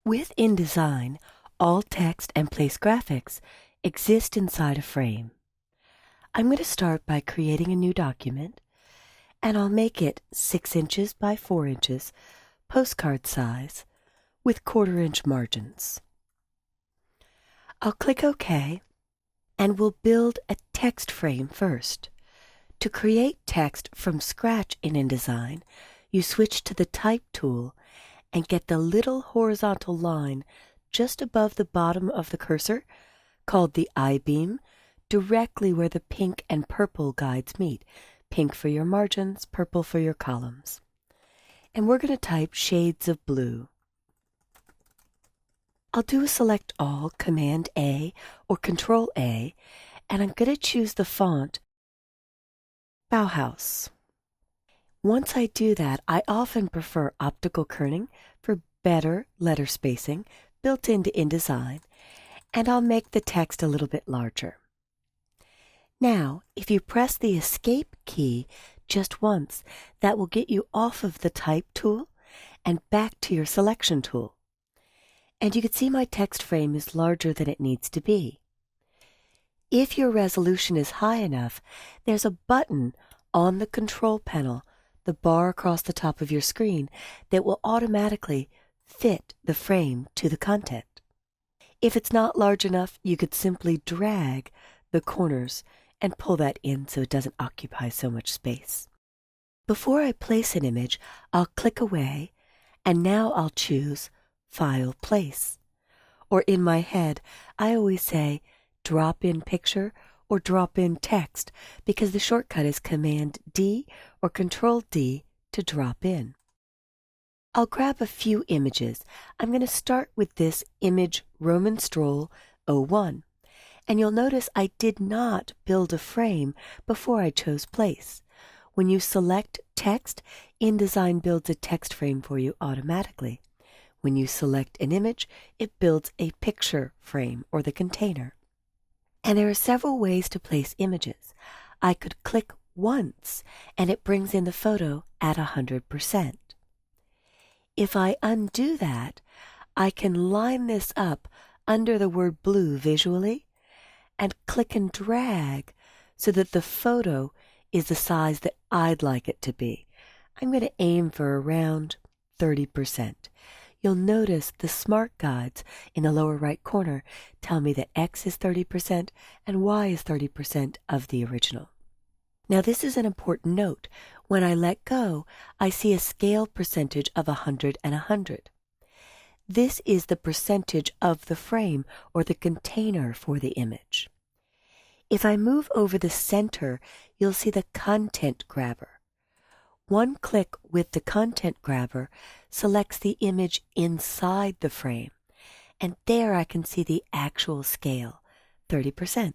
With InDesign, all text and place graphics exist inside a frame. I'm going to start by creating a new document, and I'll make it 6 inches by 4 inches, postcard size, with 1/4 inch margins. I'll click OK, and we'll build a text frame first. To create text from scratch in InDesign, you switch to the Type tool and get the little horizontal line just above the bottom of the cursor, called the I-beam, directly where the pink and purple guides meet. Pink for your margins, purple for your columns. And we're going to type shades of blue. I'll do a Select All, Command A, or Control A, and I'm going to choose the font Bauhaus. Once I do that, I often prefer optical kerning for better letter spacing built into InDesign, and I'll make the text a little bit larger. Now, if you press the Escape key just once, that will get you off of the Type tool and back to your Selection tool. And you can see my text frame is larger than it needs to be. If your resolution is high enough, there's a button on the Control panel, the bar across the top of your screen, that will automatically fit the frame to the content. If it's not large enough, you could simply drag the corners and pull that in so it doesn't occupy so much space. Before I place an image, I'll click away, and now I'll choose File Place. Or in my head, I always say Drop in Picture or Drop in Text, because the shortcut is Command D or Control D to drop in. I'll grab a few images. I'm going to start with this image Roman Stroll 01. And you'll notice I did not build a frame before I chose place. When you select text, InDesign builds a text frame for you automatically. When you select an image, it builds a picture frame or the container. And there are several ways to place images. I could click once and it brings in the photo at 100%. If I undo that, I can line this up under the word blue visually and click and drag so that the photo is the size that I'd like it to be. I'm going to aim for around 30%. You'll notice the Smart Guides in the lower right corner tell me that X is 30% and Y is 30% of the original. Now this is an important note. When I let go, I see a scale percentage of 100 and 100. This is the percentage of the frame or the container for the image. If I move over the center, you'll see the Content Grabber. One click with the Content Grabber selects the image inside the frame, and there I can see the actual scale, 30%.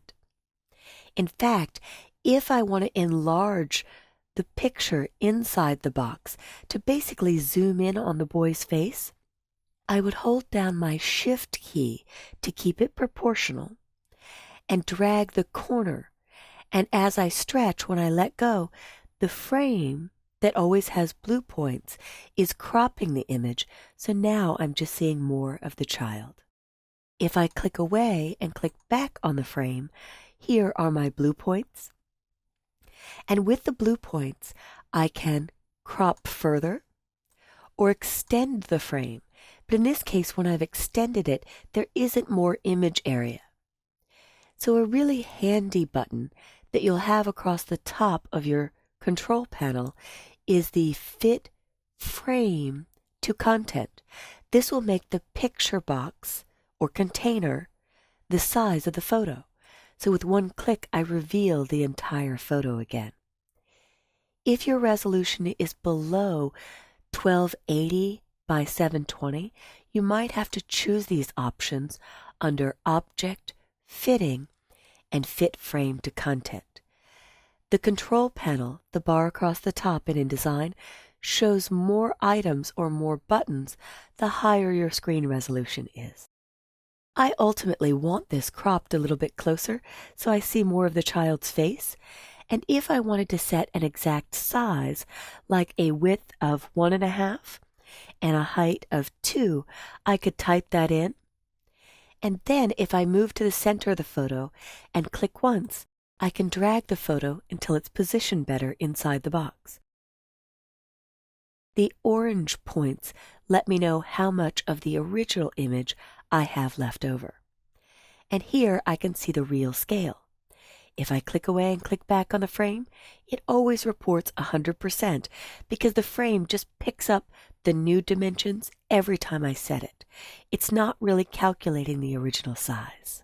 In fact, if I want to enlarge the picture inside the box to basically zoom in on the boy's face, I would hold down my Shift key to keep it proportional and drag the corner. And as I stretch, when I let go, the frame that always has blue points is cropping the image, so now I'm just seeing more of the child. If I click away and click back on the frame, here are my blue points. And with the blue points, I can crop further or extend the frame. But in this case, when I've extended it, there isn't more image area. So a really handy button that you'll have across the top of your control panel is the Fit Frame to Content. This will make the picture box or container the size of the photo. So with one click, I reveal the entire photo again. If your resolution is below 1280 by 720, you might have to choose these options under Object, Fitting, and Fit Frame to Content. The control panel, the bar across the top in InDesign, shows more items or more buttons the higher your screen resolution is. I ultimately want this cropped a little bit closer so I see more of the child's face, and if I wanted to set an exact size, like a width of 1.5, and a height of 2, I could type that in. And then if I move to the center of the photo and click once, I can drag the photo until it's positioned better inside the box. The orange points let me know how much of the original image I have left over. And here I can see the real scale. If I click away and click back on the frame, it always reports 100% because the frame just picks up the new dimensions every time I set it. It's not really calculating the original size.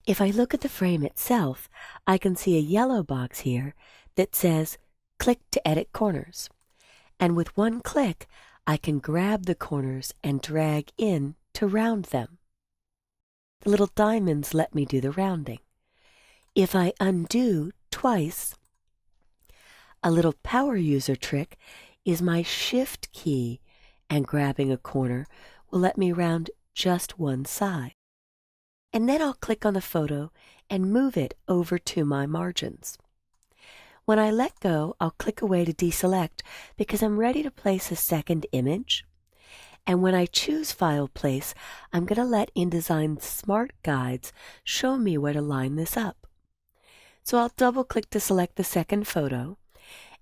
If I look at the frame itself, I can see a yellow box here that says click to edit corners. And with one click, I can grab the corners and drag in to round them. The little diamonds let me do the rounding. If I undo twice, a little power user trick is my Shift key, and grabbing a corner will let me round just one side. And then I'll click on the photo and move it over to my margins. When I let go, I'll click away to deselect because I'm ready to place a second image. And when I choose File Place, I'm going to let InDesign's Smart Guides show me where to line this up. So I'll double-click to select the second photo,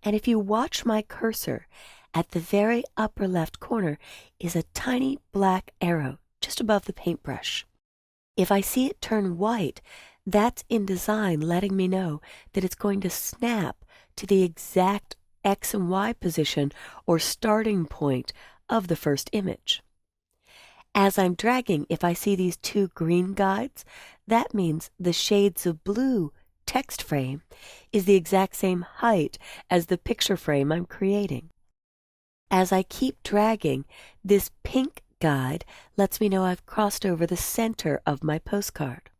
and if you watch my cursor, at the very upper left corner is a tiny black arrow just above the paintbrush. If I see it turn white, that's InDesign letting me know that it's going to snap to the exact X and Y position or starting point of the first image. As I'm dragging, if I see these two green guides, that means the shades of blue text frame is the exact same height as the picture frame I'm creating. As I keep dragging, this pink guide lets me know I've crossed over the center of my postcard.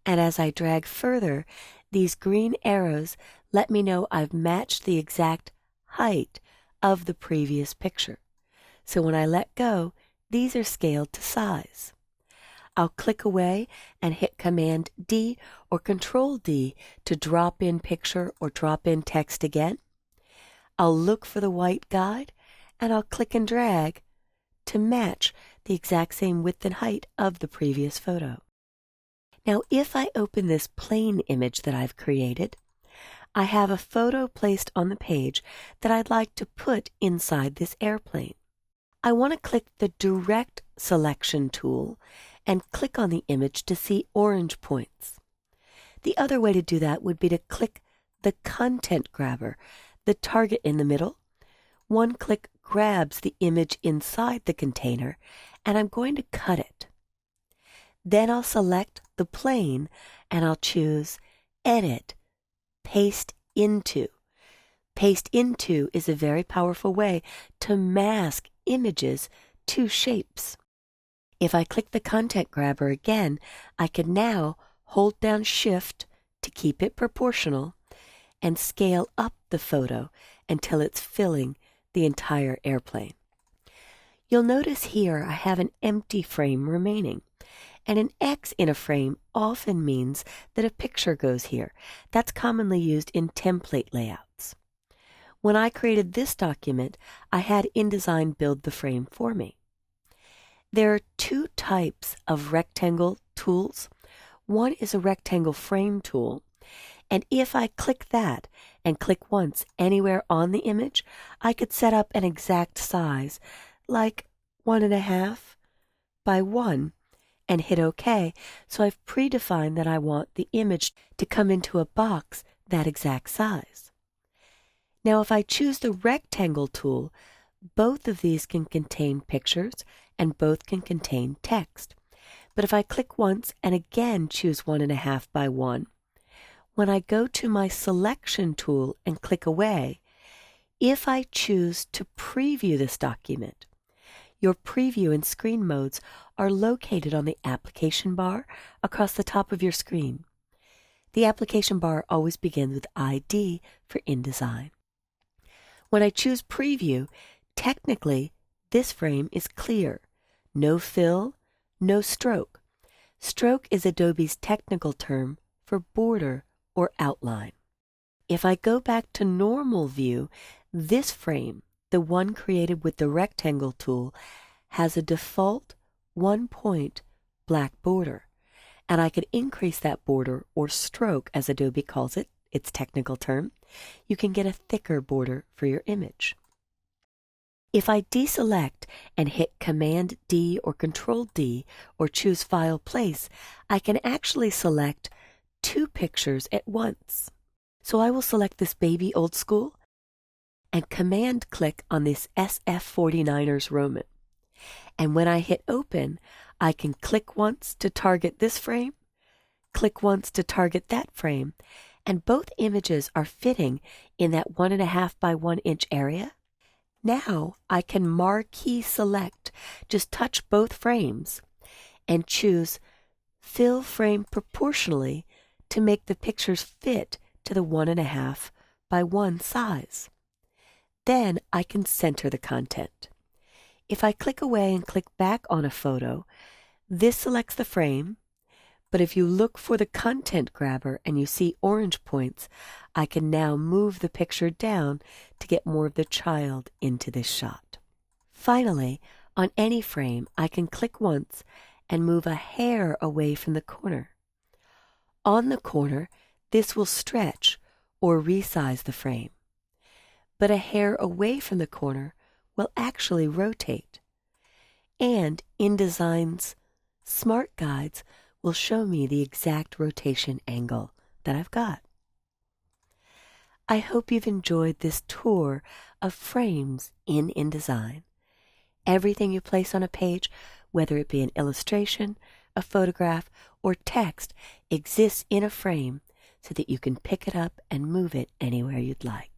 And as I drag further, these green arrows let me know I've matched the exact height of the previous picture. So when I let go, these are scaled to size. I'll click away and hit Command D or Control D to drop in picture or drop in text again. I'll look for the white guide and I'll click and drag to match the exact same width and height of the previous photo. Now if I open this plain image that I've created, I have a photo placed on the page that I'd like to put inside this airplane. I want to click the Direct Selection tool and click on the image to see orange points. The other way to do that would be to click the Content Grabber, the target in the middle. One click grabs the image inside the container, and I'm going to cut it. Then I'll select the plane, and I'll choose Edit, Paste Into. Paste Into is a very powerful way to mask images to shapes. If I click the Content Grabber again, I can now hold down Shift to keep it proportional and scale up the photo until it's filling the entire airplane. You'll notice here I have an empty frame remaining, and an X in a frame often means that a picture goes here. That's commonly used in template layouts. When I created this document, I had InDesign build the frame for me. There are two types of rectangle tools. One is a rectangle frame tool, and if I click that and click once anywhere on the image, I could set up an exact size, like 1.5 by 1, and hit OK, so I've predefined that I want the image to come into a box that exact size. Now if I choose the rectangle tool, both of these can contain pictures and both can contain text. But if I click once and again choose 1.5 by 1, when I go to my selection tool and click away, if I choose to preview this document, your preview and screen modes are located on the application bar across the top of your screen. The application bar always begins with ID for InDesign. When I choose preview, technically this frame is clear. No fill, no stroke. Stroke is Adobe's technical term for border or outline. If I go back to normal view, this frame, the one created with the rectangle tool, has a default 1-point black border, and I could increase that border, or stroke as Adobe calls it, its technical term. You can get a thicker border for your image. If I deselect and hit Command D or Control D or choose File Place, I can actually select 2 pictures at once. So I will select this baby old school and Command click on this SF49ers Roman. And when I hit Open, I can click once to target this frame, click once to target that frame, and both images are fitting in that 1.5 by 1 inch area. Now I can marquee select, just touch both frames, and choose Fill Frame Proportionally to make the pictures fit to the 1.5 by 1 size. Then I can center the content. If I click away and click back on a photo, this selects the frame, but if you look for the content grabber and you see orange points, I can now move the picture down to get more of the child into this shot. Finally, on any frame, I can click once and move a hair away from the corner. On the corner, this will stretch or resize the frame, but a hair away from the corner will actually rotate. And InDesign's Smart Guides will show me the exact rotation angle that I've got. I hope you've enjoyed this tour of frames in InDesign. Everything you place on a page, whether it be an illustration, a photograph, or text, exists in a frame so that you can pick it up and move it anywhere you'd like.